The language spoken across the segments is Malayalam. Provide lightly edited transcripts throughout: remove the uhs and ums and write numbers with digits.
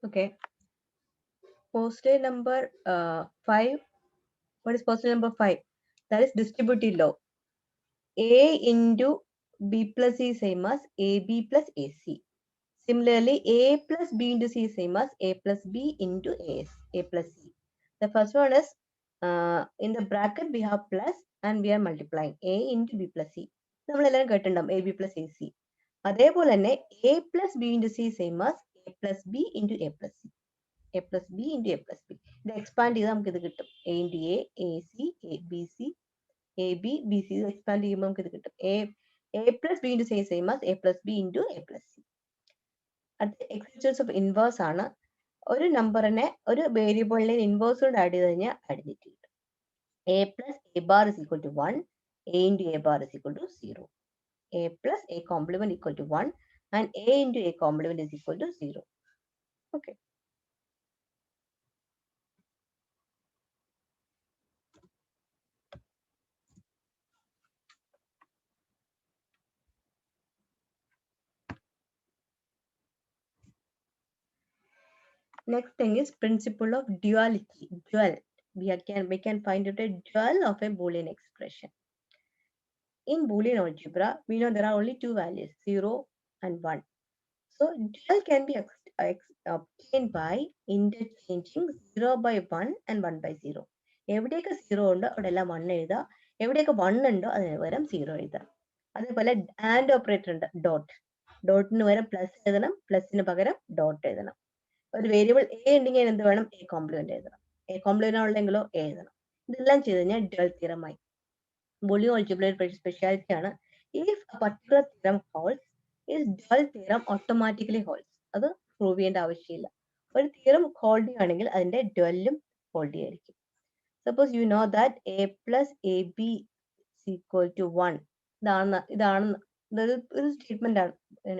Okay. Postulate number 5. What is postulate number 5? That is distributive law. A into B plus C is same as AB plus AC. Similarly, A plus B into C is same as A plus B into A plus C. The first one is in the bracket we have plus and we are multiplying A into B plus C. നമ്മളെല്ലാവരും കേട്ടിട്ടുണ്ടാവും A B plus AC. അതേപോലെ തന്നെ A plus B into C is same as A plus B into A plus C. A plus B into A plus B. ഇത് എക്സ്പാൻഡ് ചെയ്താൽ നമുക്ക് ഇത് കിട്ടും. A into A C, A B C, A B, B C expand ചെയ്യുമ്പോൾ നമുക്ക് ഇത് കിട്ടും. A plus B into C is same as A plus B into A plus C. അടുത്ത എക്സിസ്റ്റൻസ് ഓഫ് ഇൻവേഴ്സ് ആണ്. ഒരു നമ്പറിനെ ഒരു വേരിയബിളിനെ ഇൻവേഴ്സ് കൊണ്ട് ആഡ് ചെയ്ത് കഴിഞ്ഞാൽ ഐഡന്റിറ്റി കിട്ടും. A plus A bar is equal to 1. A into A bar is equal to 0. A plus A complement equal to 1 and A into A complement is equal to 0. Okay. Next thing is principle of duality. Dual. We can find out a dual of a Boolean expression. In Boolean algebra, we know there are only two values, 0 and 1. So dual can be obtained by interchanging 0 by 1 and 1 by 0. എവിടെയൊക്കെ 0 ഉണ്ടോ അവിടെ എല്ലാം 1 എഴുതുക. എവിടെയൊക്കെ 1 ഉണ്ടോ അതിന് പകരം 0 എഴുതുക. അതേപോലെ ആൻഡ് ഓപ്പറേറ്റർ ഉണ്ട്, ഡോട്ട്. ഡോട്ടിന് പകരം പ്ലസ് എഴുതണം, പ്ലസിന് പകരം ഡോട്ട് എഴുതണം. ഒരു വേരിയബിൾ എ ഉണ്ടെങ്കിൽ എന്ത് വേണം? എ കോംപ്ലിമെന്റ് എഴുതണം. എ കോംപ്ലിമെന്റ് ഉള്ളെങ്കിലോ എ എഴുതണം. ഇതെല്ലാം ചെയ്ത് കഴിഞ്ഞാൽ ഡ്യുവൽ തിയറമായി. ബൂളിയൻ ആൾജിബ്രയുടെ സ്പെഷ്യാലിറ്റി ആണ്. If a particular theorem holds its dual theorem automatically holds. അത് പ്രൂവ് ചെയ്യേണ്ട ആവശ്യമില്ല. ഒരു തിയറം ഹോൾഡ് ചെയ്യുകയാണെങ്കിൽ അതിന്റെ ഡ്യുവലും ഹോൾഡ് ചെയ്യായിരിക്കും. Suppose you know that A plus A B equal to 1. ഇതൊരു സ്റ്റേറ്റ്മെന്റ് ആണ്.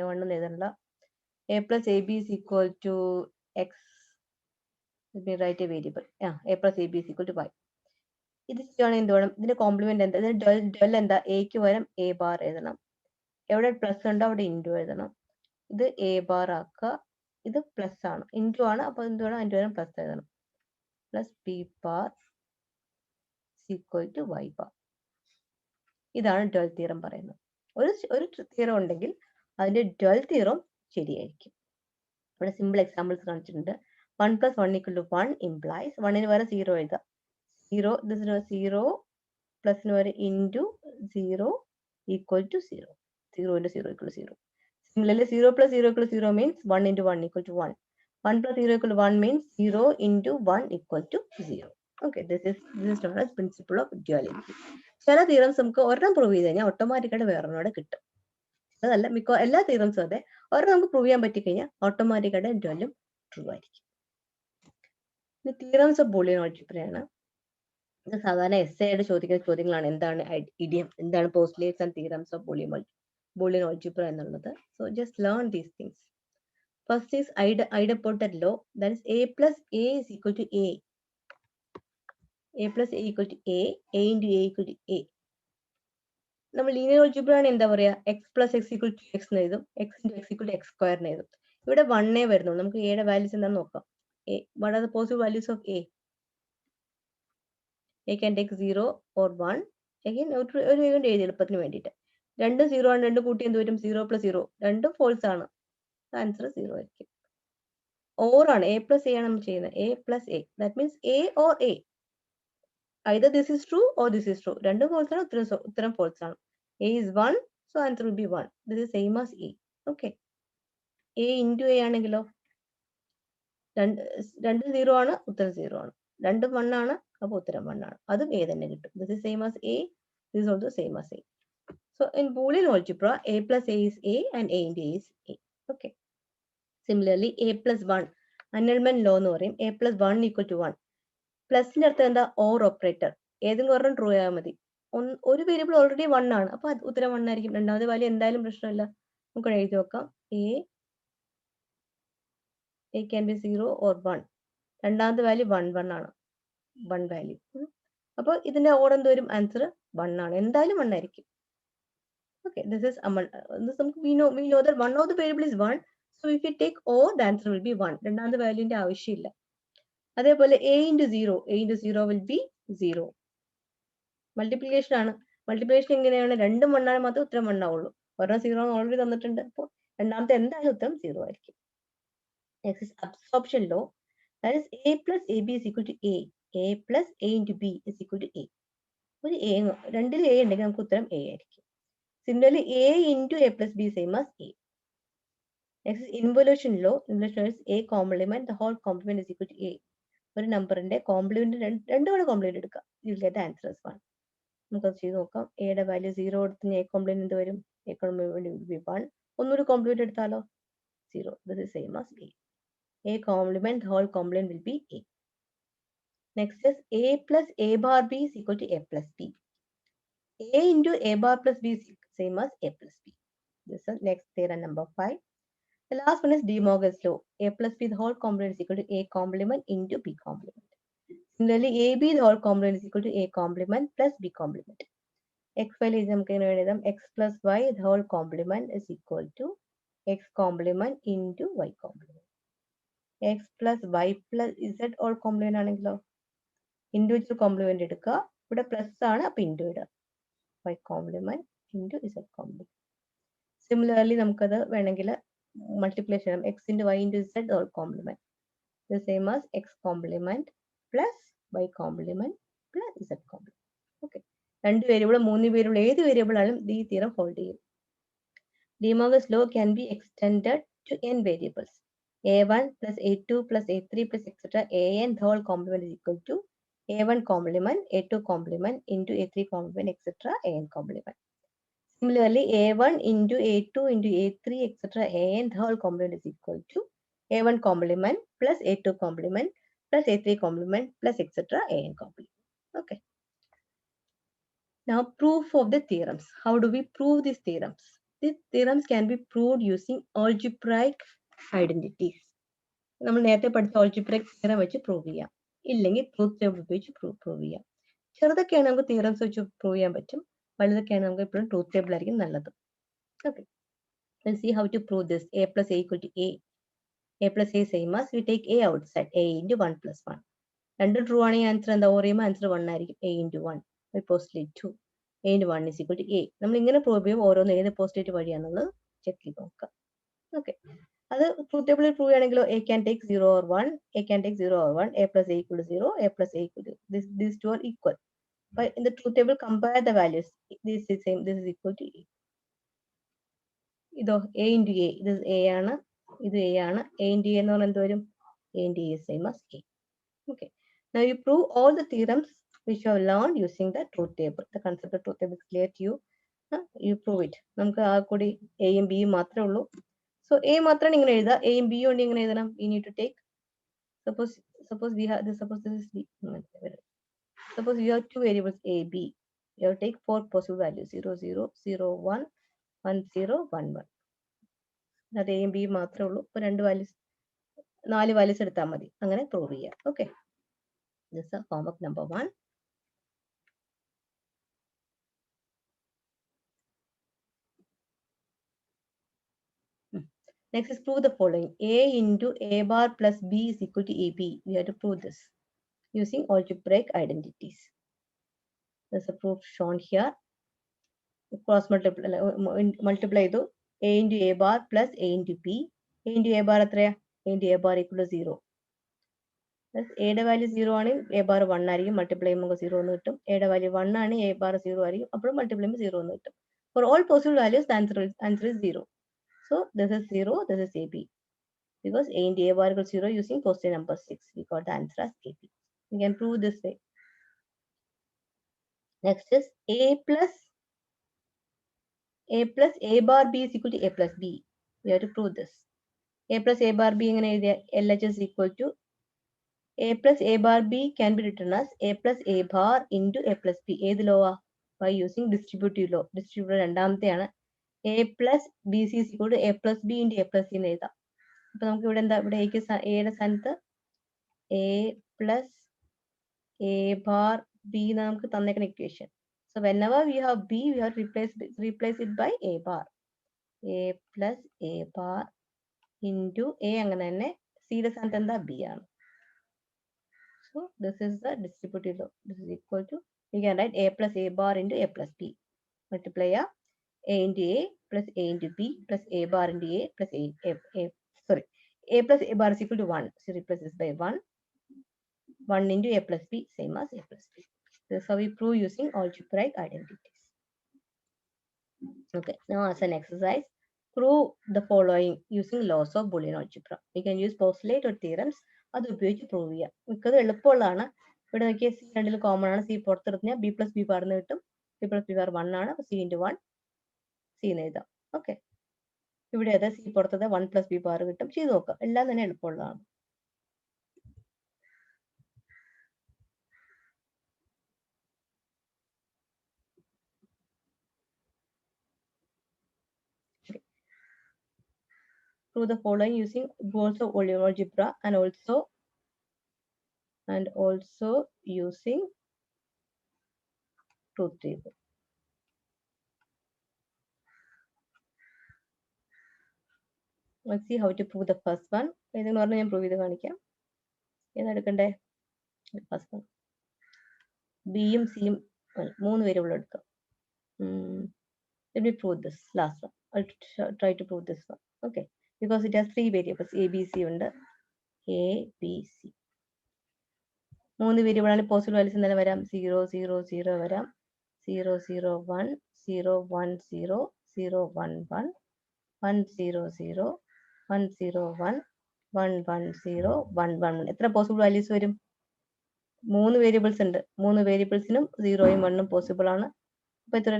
1 എന്ന് എഴുതണ്ട. A plus AB is equal to X. Let me write a variable. A plus AB is equal to Y. ഇത് ചെയ്യുകയാണെങ്കിൽ എന്ത് വേണം? ഇതിന്റെ കോംപ്ലിമെന്റ് എന്താ? ഇതിന്റെ ഡ്വൽ എന്താ? എക്ക് പകരം എ ബാർ എഴുതണം. എവിടെ പ്ലസ് ഉണ്ടോ അവിടെ ഇൻറ്റു എഴുതണം. ഇത് എ ബാർ ആക്കുക. ഇത് പ്ലസ് ആണ്, ഇൻറ്റു ആണ്. അപ്പൊ എന്ത് വേണം? അതിന്റെ പകരം പ്ലസ് എഴുതണം. Plus B bar equal to Y bar. ഇതാണ് ഡ്വൽ തിയറം പറയുന്നത്. ഒരു തിയറം ഉണ്ടെങ്കിൽ അതിന്റെ ഡ്വൽ തിയറം ശരിയായിരിക്കും. ഇവിടെ സിമ്പിൾ എക്സാമ്പിൾസ് കാണിച്ചിട്ടുണ്ട്. 1 plus 1 equal to 1 implies 1 വരെ 0 എഴുതുക. 0 this is 0 plus വരെ into 0 equal to 0. 0 into 0 equal to 0. Similarly 0 plus 0 equal to 0 means 1 into 1 equal to 1. 1 plus 0 equal to 1 means 0 into 1 equal to 0. Okay, this is known as principle of duality. ചില തിയറംസ് നമുക്ക് ഒരെണ്ണം പ്രൂവ് ചെയ്ത് കഴിഞ്ഞാൽ ഓട്ടോമാറ്റിക്കായിട്ട് വേറൊന്നോടെ കിട്ടും. അതല്ല എല്ലാ തിയറംസും അതെ. ഒരെണ്ണം നമുക്ക് പ്രൂവ് ചെയ്യാൻ പറ്റിക്കഴിഞ്ഞാൽ ഓട്ടോമാറ്റിക്കായിട്ട് ഡ്വലും ട്രൂ ആയിരിക്കും. തിയറംസ് ഓഫ് ബൂളിയൻ ആൾജിബ്രയാണ്. ഇത് സാധാരണ എസ്സേ ആയിട്ട് ചോദിക്കുന്ന ചോദ്യങ്ങളാണ്. എന്താണ് ഇഡിയം, എന്താണ് postulates and theorems of Boolean algebra എന്നുള്ളത്. So just learn these things. First is idempotent law. That is a plus a is equal to a. a plus a equal to a. a into a equal to a. നമ്മൾ ലീനിയർ ആൾജിബ്ര ആണ് എന്താ പറയാ? X plus X equal to X എന്ന് എഴുതും. X into X equal to X square എന്ന് എഴുതും. ഇവിടെ 1 വരുന്നുള്ളൂ. നമുക്ക് എയുടെ വാല്യൂസ് എന്താണെന്ന് നോക്കാം. What are the possible values of a? A can take 0 or 1. Again ഒരു വേഗം എഴുതി എളുപ്പത്തിന് വേണ്ടിയിട്ട്. രണ്ടും 0 ആണ്. രണ്ടും കൂട്ടി എന്ത് വരും? 0 plus 0. രണ്ടും ഫോൾസ് ആണ്. ആൻസർ 0 ആയിരിക്കും. ഓർ ആണ്. a plus a ആണ് നമ്മൾ ചെയ്യുന്നത്. a plus a. That means a or a. Either this is true or this is true. രണ്ടും ഫോൾസ് ആണ്. ഉത്തരം ഫോൾസ് ആണ്. a is 1, so answer will be 1. This is same as a. Okay. a into a ആണെങ്കിലോ രണ്ടും 0 ആണ്, ഉത്തരം 0 ആണ്. രണ്ടും 1 ആണ്, അപ്പോൾ ഉത്തരം 1 ആണ്. അതും a തന്നെ കിട്ടും. This is same as a. This is also same as a. So in Boolean algebra, a plus a is a and a into a is a. Okay. Similarly, a plus 1. Annulment law എന്ന് പറയും. a plus 1 equal to 1. പ്ലസിന്റെ അർത്ഥം എന്താ? Or operator. ഏതെങ്കിലും ഒരെണ്ണം ട്രൂ ആയാൽ മതി. ഒരു വേരിയബിൾ ഓൾറെഡി 1 ആണ്, അപ്പൊ ഉത്തരം 1 ആയിരിക്കും. രണ്ടാമത്തെ വാല്യൂ എന്തായാലും പ്രശ്നമില്ല. നമുക്ക് എഴുതി നോക്കാം. a can be 0 or 1. രണ്ടാമത്തെ വാല്യൂ 1 ആണ്. 1 വാല്യൂ. അപ്പോൾ ഇതിന്റെ ഓർഡർ എന്ത് വരും? ആൻസർ 1 ആണ്. എന്തായാലും 1 ആയിരിക്കും. Okay, this is we know that one of the variable is 1, So if you take O, the answer will be 1. രണ്ടാമത്തെ വാല്യൂന്റെ ആവശ്യമില്ല. അതേപോലെ A into 0. A into 0 will be 0. Multiplication ആണ്. മൾട്ടിപ്ലിക്കേഷൻ എങ്ങനെയാണ്? രണ്ടും 1 ആണ് മാത്രമേ ഉത്തരം 1 ആവുള്ളൂ. ഒരെണ്ണം 0 ഓൾറെഡി തന്നിട്ടുണ്ട്. അപ്പോൾ രണ്ടാമത്തെ എന്തായാലും ഉത്തരം 0 ആയിരിക്കും. Next is absorption law. That is A plus AB is equal to A. A plus A into B is equal to A. ഒരു A, രണ്ടിൽ A ഉണ്ടെങ്കിൽ നമുക്ക് ഉത്തരം A ആയിരിക്കും. Similarly, A into A plus B same as A. Next is involution law. Involution is A complement, the whole complement is equal to A. ഒരു നമ്പറിന്റെ കോംപ്ലിമെന്റ് രണ്ടും കൂടെ കോംപ്ലിമെന്റ് എടുക്കാം. You will get the answer as 1. നമുക്കത് ചെയ്ത് നോക്കാം. എയുടെ വാല്യൂ 0 എടുത്ത് A കോംപ്ലിമെന്റ് എന്ത് വരും? A complement will be 1. ഒന്നൊരു കോംപ്ലിമെന്റ് എടുത്താലോ? 0. This is same as A. A complement, the whole complement will be A. Next is A plus A bar B is equal to A plus B. A into A bar plus B is same as A plus B. This is next theorem number 5. The last one is De Morgan's law. A plus B the whole complement is equal to A complement into B complement. Similarly, AB the whole complement is equal to A complement plus B complement. X file is X plus Y the whole complement is equal to X complement into Y complement. X plus Y plus Z all complement ആണെങ്കിലോ ഇൻഡിവിജ്വൽ കോംപ്ലിമെന്റ് എടുക്കുക. ഇവിടെ പ്ലസ് ആണ്, അപ്പൊ ഇൻഡു ഇടുക. Y complement into Z complement. Similarly, നമുക്കത് വേണമെങ്കിൽ മൾട്ടിപ്ലൈ ചെയ്യണം. X into Y into Z all complement. The same as X complement plus Y complement plus Z complement. Okay. രണ്ട് വേരിയബിൾ, മൂന്ന് വേരിയബിൾ, ഏത് വേരിയബിൾ ആയാലും ഈ തിയറം ഹോൾഡ് ചെയ്യും. De Morgan's law can be extended to n variables. A1 plus A2 plus A3 plus etc. An the whole complement is equal to A1 complement, A2 complement into A3 complement etc. An complement. Similarly, A1 into A2 into A3 etc. An the whole complement is equal to A1 complement plus A2 complement plus A3 complement plus etc. An complement. Okay. Now, proof of the theorems. How do we prove these theorems? These theorems can be proved using algebraic identities. നമ്മൾ നേരത്തെ പഠിച്ച algebraic theorem വെച്ച് പ്രൂവ് ചെയ്യാം. ഇല്ലെങ്കിൽ ട്രൂത്ത് ടേബിൾ ഉപയോഗിച്ച് പ്രൂവ് ചെയ്യാം. ചെറുതൊക്കെയാണ് നമുക്ക് theorems വെച്ച് പ്രൂവ് ചെയ്യാൻ പറ്റും. വലുതൊക്കെയാണ് നമുക്ക് എപ്പോഴും ട്രൂത്ത് ടേബിൾ ആയിരിക്കും നല്ലത്. Okay. Let's see how to prove this. A plus A equal to A. A plus A same as we take A outside. A into 1 plus 1. രണ്ടും ട്രൂ ആണെങ്കിൽ ആൻസർ എന്താ? ഓർ ചെയ്യുമ്പോൾ ആൻസർ 1 ആയിരിക്കും. A into 1. by postulate 2. A into 1 is equal to A. നമ്മൾ ഇങ്ങനെ പ്രൂവ് ചെയ്യുമ്പോൾ ഓരോന്ന് ഏത് പോസ്റ്റുലേറ്റ് വഴിയാണെന്നുള്ളത് ചെക്ക് ചെയ്ത് നോക്കാം. ഓക്കെ, അത് ട്രൂത്ത് ടേബിളിൽ prove ചെയ്യണമെങ്കിലോ A can take 0 or 1, A can take 0 or 1, A plus A equal to 0, A plus A equal to these two are equal. But in the truth table, compare the values. This is same. This is equal to A. ഇതോ A into A. This is A ആണ്, ഇത് A ആണ്. A into A എന്ന് പറഞ്ഞാൽ എന്ത് വരും? A into A is same as A. Okay. Now you prove all the theorems which you have learned using the truth table. The concept of truth table is clear to you. You prove it. നമുക്ക് ആ കൂടി എയും ബിയും മാത്രമേ ഉള്ളൂ. So A മാത്രമാണ് ഇങ്ങനെ എഴുതുക. എയും ബിയും ഉണ്ട് ഇങ്ങനെ എഴുതണം. We need to take, suppose we have this, suppose this is B. Suppose you have two variables A, B. You have to take four possible values: 0, 0, 0, 1, 1, 0, 1, 1. അത് എയും ബിയും മാത്രമേ ഉള്ളൂ. ഇപ്പൊ രണ്ട് വാല്യൂസ്, 4 വാല്യൂസ് എടുത്താൽ മതി. അങ്ങനെ പ്രൂവ് ചെയ്യാം. Okay, this is homework number 1. Next is prove the following. A into A bar plus B is equal to AB. We have to prove this using algebraic identities. There's a proof shown here. Cross multiply to A into A bar plus A into B. A into A bar A into A bar equal to 0. Thus A value 0 ആണ്, A bar 1 ആയിരിക്കും. Multiply ചെയ്യുമ്പോൾ 0 എന്ന് കിട്ടും. A value 1 ആണ്, A bar 0 ആയിരിക്കും. അപ്പോൾ multiply ചെയ്യുമ്പോൾ 0 എന്ന് കിട്ടും. For all possible values, the answer is 0. So this is 0, this is AB. Because A into A bar equals 0 using positive number 6. We got the answer as AB. We can prove this way. Next is A plus A bar B is equal to A plus B. We have to prove this. A plus A bar B LH is equal to A plus A bar B can be written as A plus A bar into A plus B. A the law by using distributive law. Distributive രണ്ടാമത്തെയാണ്. A plus BC is equal to A plus B into A plus C എന്ന് എഴുതാം. അപ്പൊ നമുക്ക് ഇവിടെ എന്താ, ഇവിടെ എയുടെ സ്ഥാനത്ത് A plus A bar B നമുക്ക് തന്നേക്കുന്ന equation. So whenever we have B, we have to replace it by A bar. A plus A bar into A അങ്ങനെ തന്നെ സിയുടെ സ്ഥാനത്ത് എന്താ B ആണ്. So this is the distributive law. This is equal to, we can write A plus A bar into A plus B. Multiply A into A plus A into B plus A bar into A plus A plus A bar is equal to 1. So replace this by 1. 1 into A plus B same as A plus B. This is how we prove using algebraic identities. Okay, now as an exercise, prove the following using laws of Boolean algebra. We can use postulate or theorems. അത് ഉപയോഗിച്ച് പ്രൂവ് ചെയ്യാം. മിക്കത് എളുപ്പമുള്ളതാണ്. ഇവിടെ നോക്കിയ സി രണ്ടിൽ കോമൺ ആണ്. സി പുറത്തെടുത്ത് ബി പ്ലസ് ബി ബാർന്ന് കിട്ടും. ബി പ്ലസ് ബി ബാർ 1 ആണ്. സി ഇൻറ്റു 1 സി എന്ന് എഴുതാം. ഓക്കെ, ഇവിടെ അതെ സി പുറത്തത് 1 പ്ലസ് ബി ബാർ കിട്ടും. ചെയ്ത് നോക്കാം. എല്ലാം തന്നെ എളുപ്പമുള്ളതാണ്. Prove the following using rules of Boolean algebra and also using truth table. Let's see how to prove the first one. ഏതെന്ന് പറഞ്ഞാൽ ഞാൻ പ്രൂവ് ചെയ്ത് കാണിക്കാം. ഏതെടുക്കണ്ടേ? First one. ബിയും സിയും 3 വേരിയബിൾ എടുക്കാം. Let me prove this last one. I'll try to prove this one. Okay, because it has 3 variables. A, B, C ഉണ്ട്. A, B, C. 3 വേരിയബിൾ ആണ്. പോസിബിൾ വാല്യൂസ് എന്തായാലും വരാം. 0, 0, 0 വരാം. 0, 0, 1, 0, 1, 0, 0, 1, 1, 1, 0, 0, 1, 0, 1, 1, 1, 0, 1, 1. എത്ര പോസിബിൾ വാല്യൂസ് വരും? 3 വേരിയബിൾസ് ഉണ്ട്. 3 വേരിയബിൾസിനും 0യും 1ഉം പോസിബിൾ ആണ്. അപ്പൊ ഇത്ര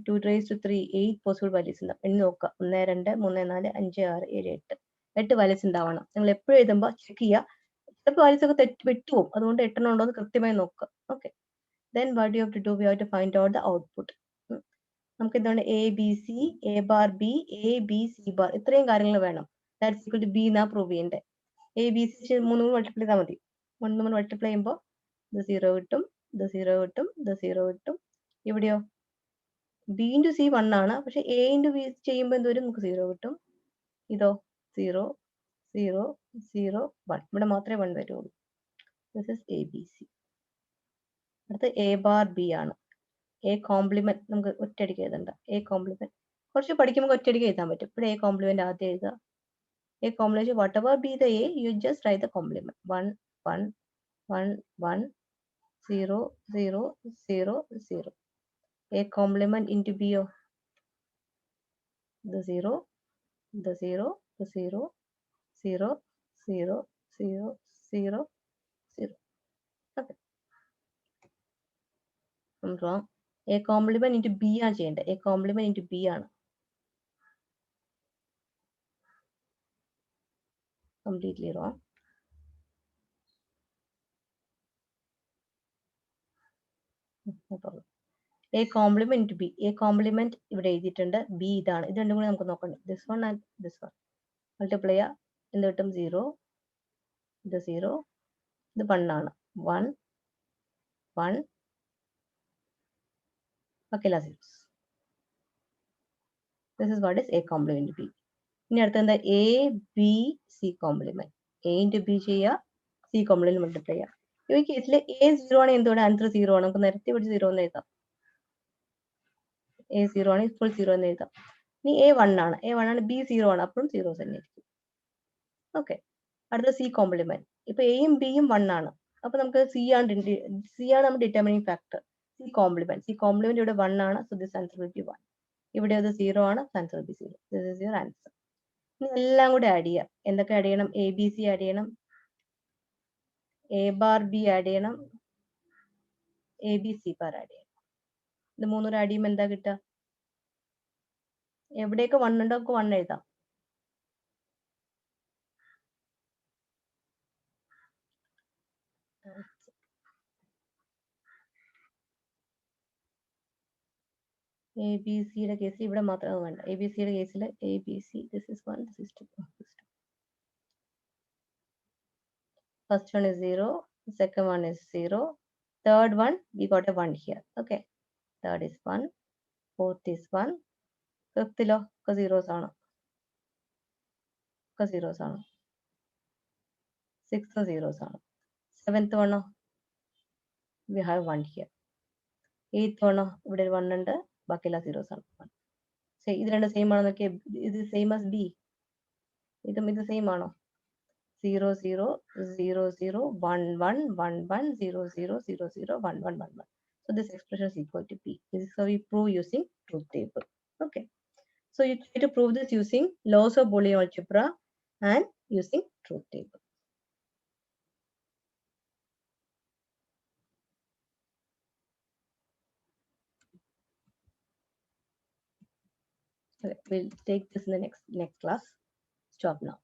2 raised to 3 8 പോസിബിൾ വാല്യൂസ് ഉണ്ടാവും. എണ്ണി നോക്കാം. 1, 2, 3, 4, 5, 6, 7, 8. 8 വാല്യൂസ് ഉണ്ടാവണം. നിങ്ങൾ എപ്പോഴും എഴുതുമ്പോൾ ചെക്ക് ചെയ്യുക. ചിലപ്പോൾ വാല്യൂസ് ഒക്കെ വിട്ടുപോകും. അതുകൊണ്ട് 8 എണ്ണം ഉണ്ടോ എന്ന് കൃത്യമായി നോക്കുക. Okay, then what you have to do, we have to find out the output. നമുക്ക് എന്താണ് A B C, A bar B, A B C bar, ഇത്രയും കാര്യങ്ങൾ വേണം. ദാറ്റ്സ് ഈക്വൽ ടു ബി എന്നാ പ്രൂവ് ചെയ്യേണ്ടത്. എ ബി സി 3 മൾട്ടിപ്ലൈ ചെയ്താൽ മതി. 3 മൾട്ടിപ്ലൈ ചെയ്യുമ്പോൾ ഇത് 0 കിട്ടും, ഇത് 0 കിട്ടും, ഇത് 0 കിട്ടും. ഇവിടെയോ ബി ഇൻറ്റു സി 1 ആണ്. പക്ഷെ എ ഇൻറ്റു ബി ചെയ്യുമ്പോൾ എന്ത് വരും? നമുക്ക് 0 കിട്ടും. ഇതോ 0, 0, 0, 1. ഇവിടെ മാത്രമേ 1 വരുള്ളൂ. This is A B C. അടുത്ത എ ബാർ ബി ആണ്. എ കോംപ്ലിമെന്റ് നമുക്ക് ഒറ്റയടിക്ക് എഴുതണ്ട. എ കോംപ്ലിമെന്റ് കുറച്ച് പഠിക്കുമ്പോൾ ഒറ്റയടിക്ക് എഴുതാൻ പറ്റും. ഇവിടെ എ കോംപ്ലിമെന്റ് ആദ്യം എഴുതുക. A complement whatever B the A, you just write the complement. 1, 1, 1, 1, 0, 0, 0, 0. A complement into ബിയോ the 0, the 0, the 0, 0, 0, 0, 0, 0. Okay. I'm wrong. A complement into B ആണ് ചെയ്യേണ്ടത്. A complement into B ആണ്. Completely wrong. No problem. A complement into B. A complement ഇവിടെ എഴുതിയിട്ടുണ്ട്. B ഇതാണ്. ഇത് രണ്ടും കൂടി നമുക്ക് നോക്കണം. This one and this one. Multiply ചെയ്യുക. എന്ത് കിട്ടും? 0. ഇത് 0. ഇത് 1 ആണ്. 1, 1. ബാക്കിയെല്ലാം 0. This is what is A complement into B. ഇനി അടുത്ത എന്താ? A B C complement. A into B ചെയ്യുക, സി കോംപ്ലിമെന്റ് മൾട്ടിപ്ലൈ ചെയ്യുക. ഈ കേസിൽ എ 0 ആണ്. എന്തുകൊണ്ട് ആൻസർ 0 ആണ്? നമുക്ക് നിരത്തി പിടിച്ച് 0 എന്ന് എഴുതാം. എ 0 ആണ്, ഫുൾ 0 എന്ന് എഴുതാം. ഇനി എ 1 ആണ്. എ 1 ആണ്, ബി 0 ആണ്. അപ്പോഴും 0 തന്നെ ആയിരിക്കും. ഓക്കെ, അടുത്ത സി കോംപ്ലിമെന്റ്. ഇപ്പൊ എയും ബിയും 1 ആണ്. അപ്പൊ നമുക്ക് സി ആണ് നമ്മുടെ ഡിറ്റർമിനിങ് ഫാക്ടർ. സി കോംപ്ലിമെന്റ് ഇവിടെ 1 ആണ്. So this answer will be 1. ഇവിടെ അത് 0 ആണ്. Answer will be 0. This is your answer. എല്ലാം കൂടെ ആഡ് ചെയ്യുക. എന്തൊക്കെ ആഡ് ചെയ്യണം? എ ബി സി ആഡ് ചെയ്യണം, എ ബാർ ബി ആഡ് ചെയ്യണം, A B C bar add ചെയ്യണം. ഇത് മൂന്നൂടെ ആഡ് ചെയ്യുമ്പോൾ എന്താ കിട്ടുക? എവിടെയൊക്കെ 1 ഉണ്ടോ ഒക്കെ 1 എഴുതാം. എ ബി സിയുടെ കേസിൽ ഇവിടെ മാത്രം വേണ്ട. എ ബി സിയുടെ കേസിൽ A B C, this is 1, this is 2. First one is 0, second one is 0, third one we got a 1 here. Okay, third is 1, fourth is 1, fifth law ഒക്കെ zeros ആണ്. zeros ആണ്. 6 zeros ആണ്. 7th one we have 1 here. 8th one ഇവിടെ ഒരു 1 ഉണ്ട്, ബാക്കിയെല്ലാം zeros ആണ്. ഇത് രണ്ട് സെയിം ആണോ നോക്കിയേ, ഇത് സെയിം ആസ് ബി, ഇതും ഇത് സെയിം ആണോ? 0 0 0 0 1 1 1 1 0 0 0 0 1 1 1 1. So this expression is equal to P. This is how we prove using truth table. Okay. So you try to prove this using laws of Boolean algebra and using truth table. Okay, we'll take this in the next class. Stop now.